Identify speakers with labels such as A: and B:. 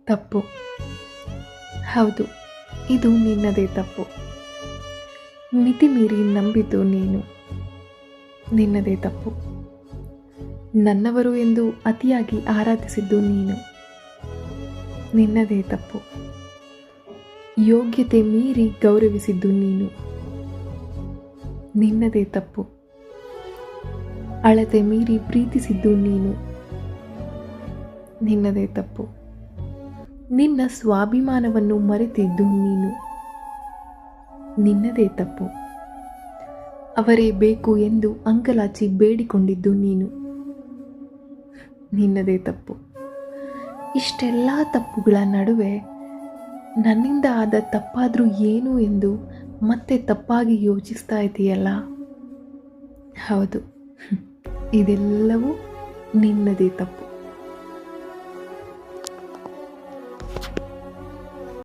A: ತಪ್ಪು. ಹೌದು, ಇದು ನಿನ್ನದೇ ತಪ್ಪು. ಮಿತಿ ಮೀರಿ ನಂಬಿದ್ದು ನೀನು. ನಿನ್ನದೇ ತಪ್ಪು. ನನ್ನವರು ಎಂದು ಅತಿಯಾಗಿ ಆರಾಧಿಸಿದ್ದು ನೀನು. ನಿನ್ನದೇ ತಪ್ಪು. ಯೋಗ್ಯತೆ ಮೀರಿ ಗೌರವಿಸಿದ್ದು ನೀನು. ನಿನ್ನದೇ ತಪ್ಪು. ಅಳತೆ ಮೀರಿ ಪ್ರೀತಿಸಿದ್ದು ನೀನು. ನಿನ್ನದೇ ತಪ್ಪು. ನಿನ್ನ ಸ್ವಾಭಿಮಾನವನ್ನು ಮರೆತಿದ್ದು ನೀನು. ನಿನ್ನದೇ ತಪ್ಪು. ಅವರೇ ಬೇಕು ಎಂದು ಅಂಗಲಾಚಿ ಬೇಡಿಕೊಂಡಿದ್ದು ನೀನು. ನಿನ್ನದೇ ತಪ್ಪು. ಇಷ್ಟೆಲ್ಲ ತಪ್ಪುಗಳ ನಡುವೆ ನನ್ನಿಂದ ಆದ ತಪ್ಪಾದರೂ ಏನು ಎಂದು ಮತ್ತೆ ತಪ್ಪಾಗಿ ಯೋಚಿಸ್ತಾ ಇದೆಯಲ್ಲ. ಹೌದು, ಇದೆಲ್ಲವೂ ನಿನ್ನದೇ ತಪ್ಪು.